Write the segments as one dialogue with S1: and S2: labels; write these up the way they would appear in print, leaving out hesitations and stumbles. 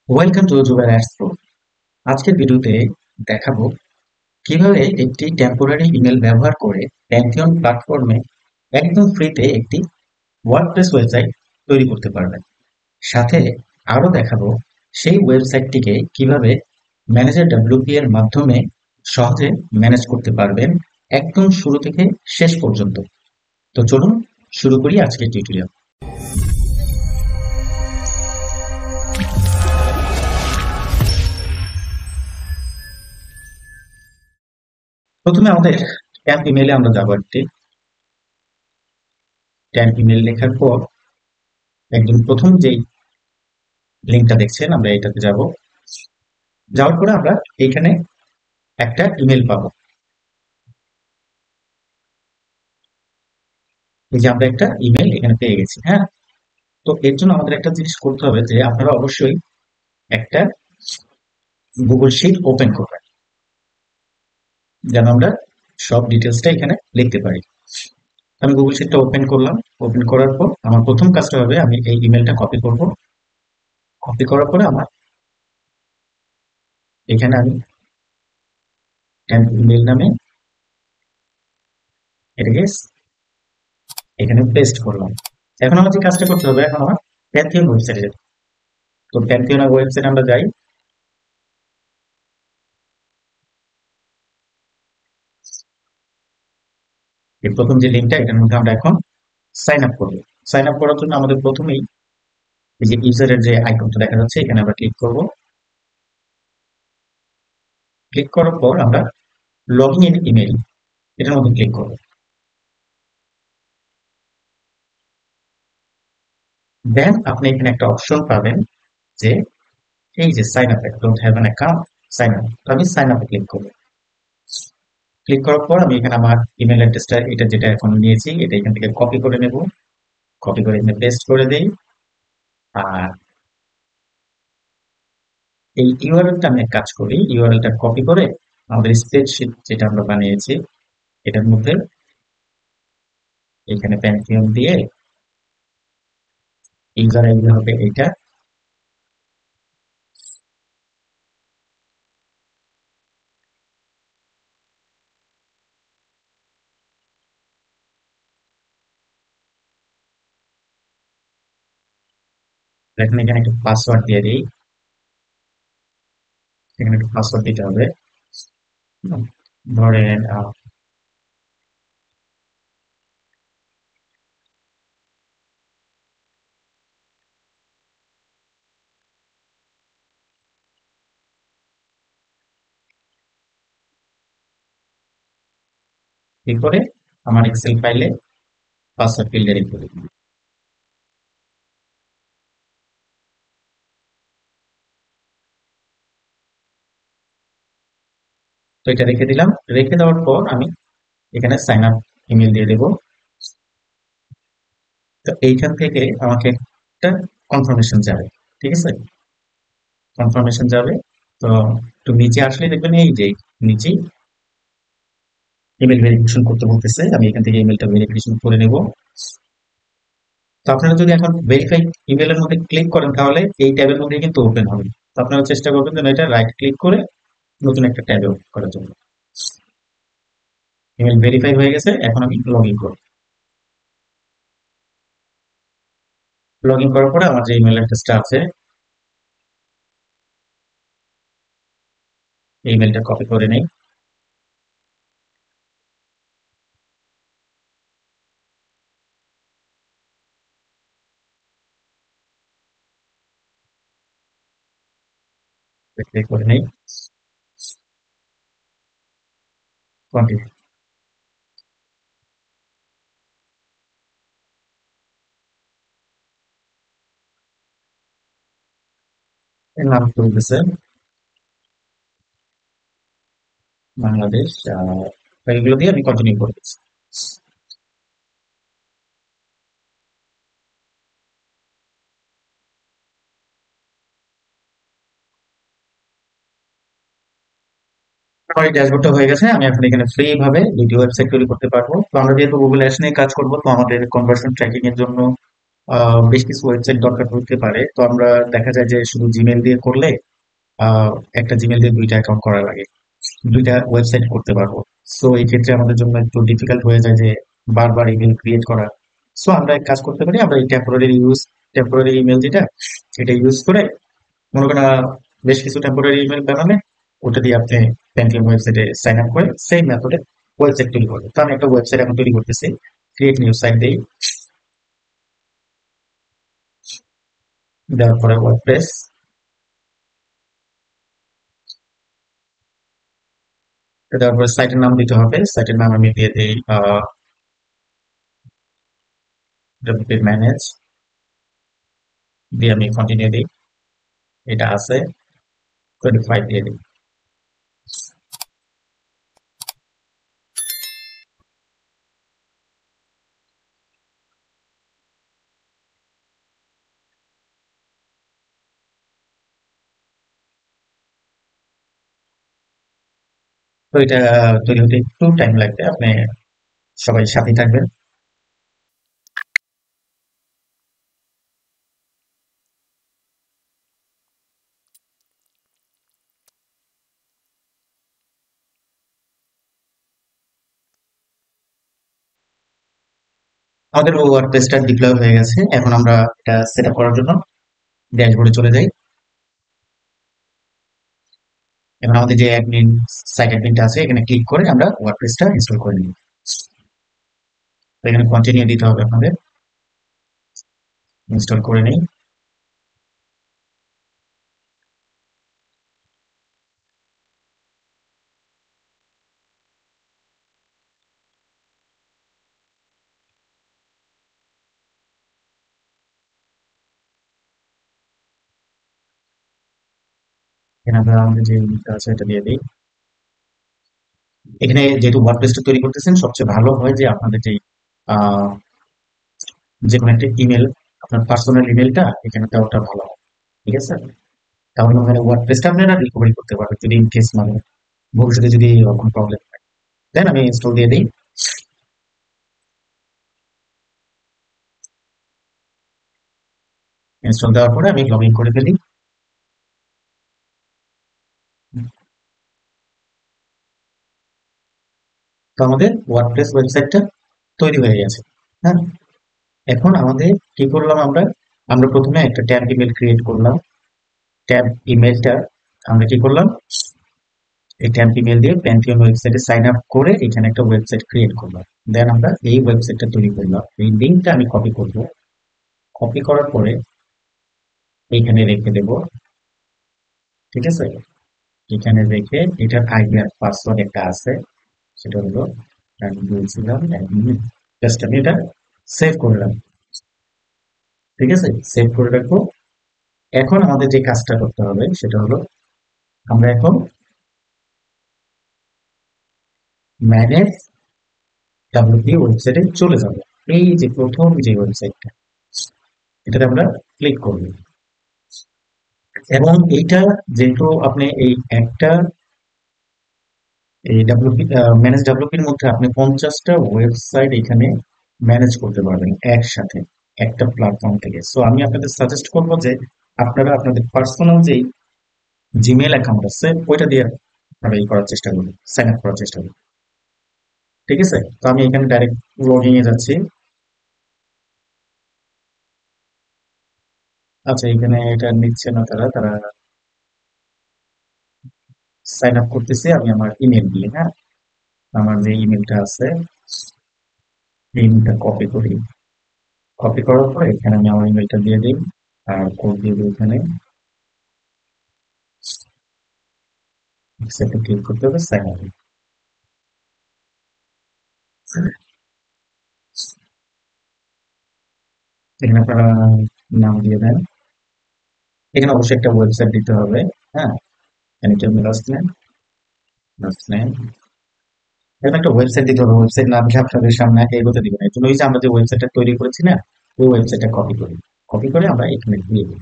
S1: Welcome to Zubair ads pro. আজকের ভিডিওতে দেখাবো কিভাবে একটি টেম্পোরারি ইমেল ব্যবহার করে প্যান্থিয়ন প্ল্যাটফর্মে একদম ফ্রিতে একটি ওয়ার্ডপ্রেস ওয়েবসাইট তৈরি করতে পারবেন। সাথে আরো দেখাবো সেই ওয়েবসাইটটিকে কিভাবে ম্যানেজার ডব্লিউপি এর মাধ্যমে সহজে ম্যানেজ করতে পারবেন একদম শুরু থেকে শেষ পর্যন্ত। তো চলুন শুরু করি আজকের টিউটোরিয়াল। প্রথমে আমাদের ট্যাম্প ইমেলে আমরা যাবো। একটি ট্যাম্প ইমেল লেখার পর একদম প্রথম যেই লিঙ্কটা দেখছেন আমরা এটাতে যাব। যাওয়ার পরে আমরা এইখানে একটা ইমেল পাবো। এই যে আমরা একটা ইমেল এখানে পেয়ে গেছি। হ্যাঁ, তো এর জন্য আমাদের একটা জিনিস করতে হবে যে আপনারা অবশ্যই একটা গুগল শিট ওপেন করবেন, যেন আমরা সব ডিটেলসটা এখানে লিখতে পারি। আমি গুগল শিটটা ওপেন করলাম। ওপেন করার পর আমার প্রথম কাজটা হবে আমি এই ইমেলটা কপি করব। কপি করার পরে আমার এখানে আমি ইমেল নামে এটাকে এখানে পেস্ট করলাম। এখন আমার যে কাজটা করতে হবে, এখন আমার প্যাথিয়ন ওয়েবসাইটে যেতে। তো প্যাথিয়ন ওয়েবসাইটে আমরা যাই। এই প্রথম যে লিঙ্কটা, এটার মধ্যে আমরা এখন সাইন আপ করবো। সাইন আপ করার জন্য আমাদের প্রথমেই এই যে ইউজারের যে আইকনটা দেখা যাচ্ছে এখানে আমরা ক্লিক করব। ক্লিক করার পর আমরা লগইন ইন ইমেল এটার মধ্যে ক্লিক করব। দেন আপনি এখানে একটা অপশন পাবেন যে এই যে sign up, don't have an account, sign up. তো আমি সাইন আপে ক্লিক করব। ক্লিক করার পর আমি এখানে আমার ইমেল অ্যাড্রেসটা, এটা যেটা এখন নিয়েছি, এটা এখান থেকে কপি করে নেব। কপি করে এখানে পেস্ট করে দেই। আর এই ইউআরএলটা আমি এক কাজ করি, ইউআরএলটা কপি করে আমাদের স্প্রেডশিট যেটা আমরা বানিয়েছি এটার মধ্যে এখানে প্যান্থিয়ন দিয়ে ইউজার আইডি হবে এইটা। এখন এখানে একটা পাসওয়ার্ড দিয়ে দিই। এখানে একটা পাসওয়ার্ড দিতে হবে। ধরেন এরপরে আমার এক্সেল ফাইলে পাসওয়ার্ড ফিল্ডে রেখে দিই। তো এটা রেখে দিলাম। রেখে দেওয়ার পর আমি এখানে সাইন আপ ইমেল দিয়ে দেবো। তো এইখান থেকে আমাকে একটা কনফার্মেশন যাবে। ঠিক আছে, কনফার্মেশন যাবে। তো একটু নিচে আসলে দেখবেন এই যে নিচেই ইমেল ভেরিফিকেশন করতে বলতেছে। আমি এখান থেকে ইমেলটা ভেরিফিকেশন করে নেব। তো আপনারা যদি এখন ভেরিফাই ইমেলের মধ্যে ক্লিক করেন তাহলে এই ট্যাবের মধ্যে কিন্তু ওপেন হবে। তো আপনারা চেষ্টা করবেন যেন এটা রাইট ক্লিক করে নতুন একটা ট্যাবে ওপেন করার জন্য। ইমেল ভেরিফাই হয়ে গেছে, এখন আমি লগ ইন করব। লগ ইন করার পরে আমার যে ইমেল অ্যাড্রেসটা আছে এই ইমেলটা কপি করে নেই। ক্লিক করে নেই, কন্টিনিউ। এর নাম তুলতেছে বাংলাদেশ। এগুলো দিয়ে আমি কন্টিনিউ করে দিচ্ছি। আমার এই ড্যাশবোর্ডটা হয়ে গেছে। আমি এখন এখানে ফ্রি ভাবে দুটি ওয়েবসাইট তৈরি করতে পারবো। তো আমরা যেহেতু গুগল অ্যাডস নিয়ে কাজ করবো, তো আমাদের কনভার্সন ট্র্যাকিং এর জন্য বেশ কিছু ওয়েবসাইট দরকার হতে পারে। তো আমরা দেখা যায় যে শুধু জিমেল দিয়ে করলে আহ, একটা জিমেল দিয়ে দুইটা অ্যাকাউন্ট করা লাগে, দুইটা ওয়েবসাইট করতে পারবো। সো এই ক্ষেত্রে আমাদের জন্য একটু ডিফিকাল্ট হয়ে যায় যে বারবার ইমেল ক্রিয়েট করা। সো আমরা এক কাজ করতে পারি, আমরা এই টেম্পোরারি ইমেল যেটা, এটা ইউজ করে মনে করেন বেশ কিছু টেম্পোরারি ইমেল বানালে ওটা দিয়ে আপনি ব্যাংকিং ওয়েবসাইটে সাইন আপ করে সেই মেথডে ওয়েবসাইট তৈরি করবেন। তো আমি একটা ওয়েবসাইট এখন তৈরি করতেছি, ক্রিয়েট নিউ সাইট দিই, দেওয়ার পরে ওয়ার্ডপ্রেস, দেওয়ার পরে সাইটের নাম দিতে হবে। সাইটের নাম আমি দিয়ে দিই ডব্লিউপি ম্যানেজ, দিয়ে আমি কন্টিনিউ দিই, এটা আছে 25 দিয়ে দিই। তো এটা তৈরি হতে একটু টাইম লাগবে, আপনি সবাই সাথেই থাকবেন। আমাদের ওয়ার্ডপ্রেসটা ডিপ্লয় হয়ে গেছে, এখন আমরা এটা সেট আপ করার জন্য ড্যাশবোর্ডে চলে যাই। এখন আমাদের যে অ্যাডমিন, সাইট অ্যাডমিনটা আছে, এখানে ক্লিক করে আমরা ওয়ার্ডপ্রেসটা ইনস্টল করে নিই। তো এখানে কন্টিনিউ দিতে হবে আপনাদের, ইনস্টল করে নিই। এখানে আমরা আমাদের যে লিঙ্কটা আছে এটা দিয়ে দিই। এখানে যেহেতু ওয়ার্ডপ্রেসটা তৈরি করতেছেন, সবচেয়ে ভালো হয় যে আপনাদের যে আহ, যে কোনো একটা ইমেল, আপনার পার্সোনাল ইমেলটা এখানে দেওয়াটা ভালো হয়। ঠিক আছে, তাহলে ওখানে ওয়ার্ডপ্রেসটা আপনারা রিকভারি করতে পারবেন যদি ইন কেস মানে ভবিষ্যতে যদি কোনো প্রবলেম হয়। দেন আমি ইনস্টল দিয়ে দিই। ইনস্টল দেওয়ার পরে আমি লগ ইন করে ফেলি। তো আমাদের ওয়ার্ডপ্রেস ওয়েবসাইটটা তৈরি হয়ে গেছে। হ্যাঁ, এখন আমাদের কি করলাম আমরা, আমরা প্রথমে একটা ট্যাব ইমেল ক্রিয়েট করলাম। ট্যাব ইমেলটা আমরা কি করলাম, এই ট্যাব ইমেল দিয়ে প্যান্থিয়ন ওয়েবসাইটে সাইন আপ করে এখানে একটা ওয়েবসাইট ক্রিয়েট করলাম। দেন আমরা এই ওয়েবসাইটটা তৈরি করলাম, এই লিঙ্কটা আমি কপি করব। কপি করার পরে এইখানে রেখে দেব। ঠিক আছে, এখানে রেখে এটার আইডি আর পাসওয়ার্ড একটা আছে, সেটা হলো আমি বলছিলাম জাস্ট আমি এটা সেভ করলাম। ঠিক আছে, সেভ করে রাখবো। এখন আমাদের যে কাজটা করতে হবে সেটা হলো আমরা এখন ম্যানেজ ডাব্লিউপি ওয়েবসাইটে চলে যাব। এই যে প্রথম যে ওয়েবসাইটটা, এটাতে আমরা ক্লিক করব। এবং এইটা যেহেতু আপনি এই একটা এই ডাব্লিউপি ম্যানেজ ডাব্লিউপির মধ্যে আপনি 50টা ওয়েবসাইট এখানে ম্যানেজ করতে পারবেন একসাথে একটা প্ল্যাটফর্ম থেকে। সো আমি আপনাদের সাজেস্ট করবো যে আপনারা আপনাদের পার্সোনাল যে জিমেল অ্যাকাউন্ট আছে ওইটা দিয়ে আপনারা এই করার চেষ্টা করুন, সাইন আপ করার চেষ্টা করুন। ঠিক আছে, তো আমি এখানে ডাইরেক্ট লগইন এ যাচ্ছি। আচ্ছা, এখানে এটা নিচ্ছে না, তারা তারা সাইন আপ করতেছে আমি আমার ইমেল দিয়ে। হ্যাঁ, আমার যে ইমেলটা আছে এই ইমেলটা কপি করি। কপি করার পরে এখানে আমি আমার ইমেলটা দিয়ে দিই আর কোড দিয়ে দিই এখানে। সেটা ক্লিক করতে হবে, সাইন আপ। এখানে আপনারা নাম দিয়ে দেন। এখানে অবশ্যই একটা ওয়েবসাইট দিতে হবে। হ্যাঁ, এখানে লাস্ট নেম, লাস্ট নেম, এখানে একটা ওয়েবসাইট দিতে হবে। ওয়েবসাইট না দিলে আপনাদের সামনে এগোতে দিবে না। এই জন্য ওই যে আমরা যে ওয়েবসাইটটা তৈরি করেছি না, ওই ওয়েবসাইটটা কপি করি। কপি করে আমরা এখানে দিয়ে দিই।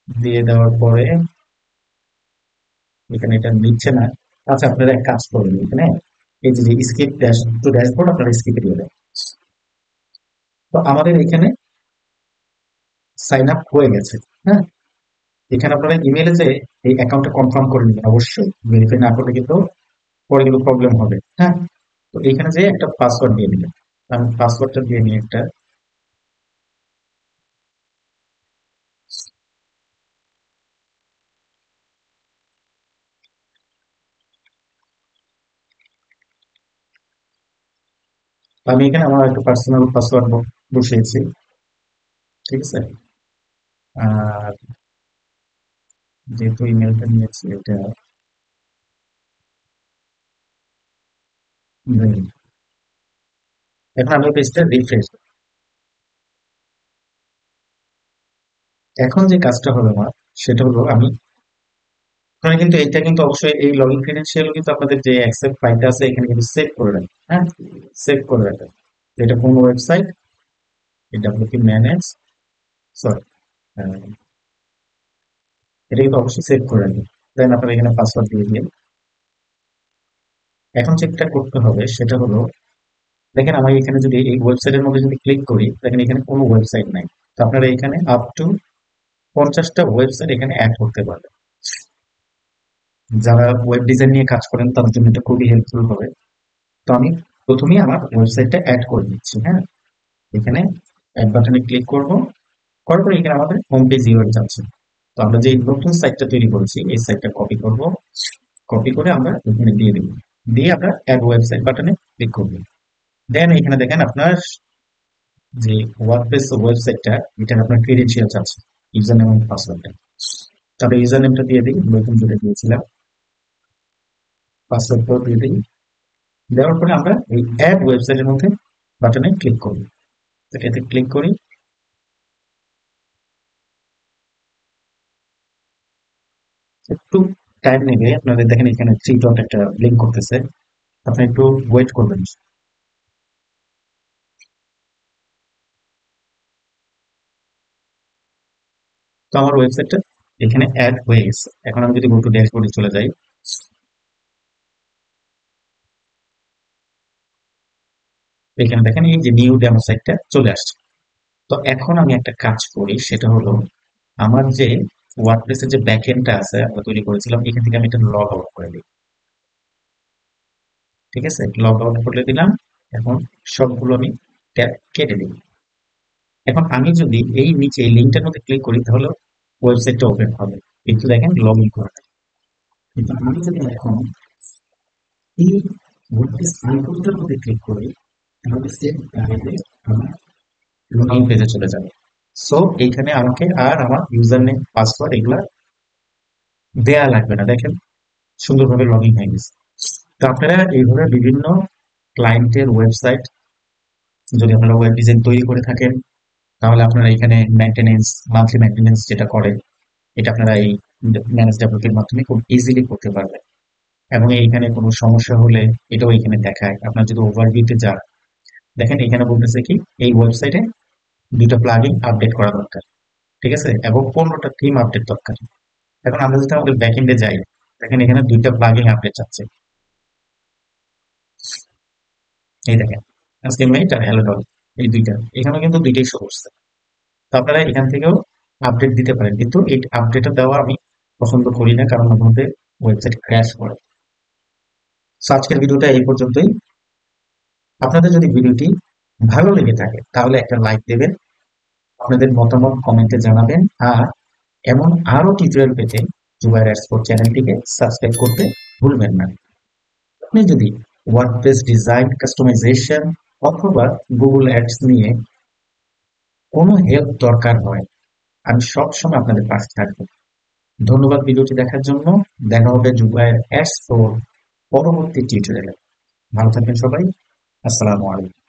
S1: দিয়ে দেওয়ার পরে এখানে এটা নিচ্ছে না। আচ্ছা, আপনারা এক কাজ করবেন, এখানে এই যে স্কিপ ড্যাশ টু ড্যাশবোর্ড আপনারা স্কিপে দিয়ে দেন। তো আমাদের এখানে সাইন আপ হয়ে গেছে। হ্যাঁ, এখানে আপনারা ইমেলে যে এই অ্যাকাউন্টটা কনফার্ম করে নেবেন অবশ্যই, ভেরিফাই না করলে কিন্তু পরে কিন্তু প্রবলেম হবে। হ্যাঁ, তো এখানে যে একটা পাসওয়ার্ড দিয়ে দিবেন, আমি পাসওয়ার্ডটা দিয়ে নিই একটা। আমি এখানে আমার একটা পার্সোনাল পাসওয়ার্ড বসিয়েছি, ঠিক আছে। আর যেহেতু ইমেলটা নিয়েছি এটা এখন আমি পেজটা রিফ্রেশ। এখন যে কাজটা হবে আমার, সেটা হলো আমি ওখানে কিন্তু এটা কিন্তু অবশ্যই এই লগইন ক্রেডেনশিয়াল কিন্তু আপনাদের যে অ্যাকসেপ্ট ফাইলটা আছে এখানে কিন্তু সেভ করে রাখবেন। হ্যাঁ, সেভ করে রাখবেন। এটা কোন ওয়েবসাইট, এটা হলো কি ম্যানেজ, সরি, এটা কিন্তু অবশ্যই সেভ করে রাখবেন। দেন আপনারা এখানে পাসওয়ার্ড দিয়ে দিন। এখন যেটা করতে হবে সেটা হলো, দেখেন আমি এখানে যদি এই ওয়েবসাইটের মধ্যে যদি ক্লিক করি, দেখেন এখানে কোনো ওয়েবসাইট নাই। তো আপনারা এখানে আপ টু 50টা ওয়েবসাইট এখানে অ্যাড করতে পারবেন। যারা ওয়েব ডিজাইন নিয়ে কাজ করেন তাদের জন্য এটা খুবই হেল্পফুল হবে। তো আমি প্রথমেই আমার ওয়েবসাইটটা অ্যাড করে দিচ্ছি। হ্যাঁ, এখানে অ্যাড বাটনে ক্লিক করব, করার পরে এখানে আমাদের হোম পেজ ইউআরএল যাচ্ছে। তো আমরা যে নতুন সাইটটা তৈরি করেছি এই সাইটটা কপি করব, কপি করে আমরা এখানে দিয়ে দেব, দিয়ে আমরা অ্যাড ওয়েবসাইট বাটনে ক্লিক করব। দেন এখানে দেখেন আপনার যে ওয়ার্ডপ্রেস ওয়েবসাইটটা, এটার আপনার ক্রেডেনশিয়ালস আছে, ইউজার নেম এবং পাসওয়ার্ডটা। তবে ইউজার নেমটা দিয়ে দিই, নতুন যেটা দিয়েছিলাম, পাসওয়ার্ডটাও দিয়ে দিই। দেওয়ার পরে আমরা এই অ্যাড ওয়েবসাইটের মধ্যে বাটনে ক্লিক করব। এটাতে ক্লিক করি, একটু টাইম নেবে। আপনাদের দেখেন এখানে থ্রি ডট একটা ব্লিঙ্ক করতেছে, আপনি একটু ওয়েট করবেন। তো আমার ওয়েবসাইটটা এখানে অ্যাড হয়ে গেছে। এখন আমি যদি গো টু ড্যাশবোর্ডে চলে যাই, এখানে দেখেন এই যে নিউ ডেমো সাইটটা চলে আসছে। তো এখন আমি একটা কাজ করি, সেটা হলো আমার যে ওয়ার্ডপ্রেসের যে ব্যাকএন্ডটা আছে আমরা তৈরি করেছিলাম, এখান থেকে আমি এটা লগ আউট করে দিই। ঠিক আছে, লগ আউট করে দিলাম। এখন সবগুলো আমি ট্যাব কেটে দিই। এখন আমি যদি এই নিচে এই লিঙ্কটার মধ্যে ক্লিক করি তাহলে ওয়েবসাইটটা ওপেন হবে, কিন্তু দেখেন লগ ইন করা যায়। কিন্তু আমি যদি এখন এই ওয়ার্ডপ্রেস আইকনটার মধ্যে ক্লিক করি তাহলে সেম ডাইরেক্টলি আমার লগ ইন পেজে চলে যাবে। সো এইখানে আমাকে আর আমার ইউজার নেম পাসওয়ার্ড এগুলা দেয়া লাগবে না। দেখেন সুন্দরভাবে লগ ইন হয়ে গেছে। তো আপনারা এইভাবে বিভিন্ন ক্লায়েন্টের ওয়েবসাইট, যদি আপনারা ওয়েব ডিজাইন তৈরি করে থাকেন তাহলে আপনারা এখানে মেনটেনেন্স, মান্থলি মেনটেনেন্স যেটা করে এটা আপনারা এই ম্যানেজ ডেভেলপের মাধ্যমে খুব ইজিলি করতে পারবেন। এবং এইখানে কোনো সমস্যা হলে এটাও এখানে দেখায়। আপনার যদি ওভারভিউতে যান, দেখেন এখানে বলতেছে কি এই ওয়েবসাইটে 2টা প্লাগইন আপডেট করা দরকার, ঠিক আছে, এবং 15টা থিম আপডেট দরকার। এখন আমরা যদি আমাদের ব্যাকএন্ডে যাই, দেখেন এখানে 2টা প্লাগইন আপডেট চাচ্ছে। এই দেখেন আজকে মেট আর হ্যালো ডল, এই দুইটা এখানে কিন্তু দুইটাই শো করছে। তো আপনারা এখান থেকেও আপডেট দিতে পারেন, কিন্তু এই আপডেটটা দেওয়া আমি পছন্দ করি না, কারণ আমাদের ওয়েবসাইট ক্র্যাশ করে। তো আজকের ভিডিওটা এই পর্যন্তই। আপনাদের যদি ভিডিওটি ভালো লেগে থাকে তাহলে একটা লাইক দেবেন, আপনাদের মতামত কমেন্টে জানাবেন, আর এমন আরো টিউটোরিয়াল পেতে জুবাইর এক্সপোর্ট চ্যানেলটিকে সাবস্ক্রাইব করতে ভুলবেন না। আপনি যদি ওয়ার্ডপ্রেস ডিজাইন, কাস্টমাইজেশন অথবা গুগল অ্যাডস নিয়ে কোনো হেল্প দরকার হয়, আমি সবসময় আপনাদের পাশে থাকবো। ধন্যবাদ ভিডিওটি দেখার জন্য। দেখা হবে জুবাইর এক্সপোর্ট পরবর্তী টিউটোরিয়ালে। ভালো থাকবেন সবাই। আসসালামু আলাইকুম।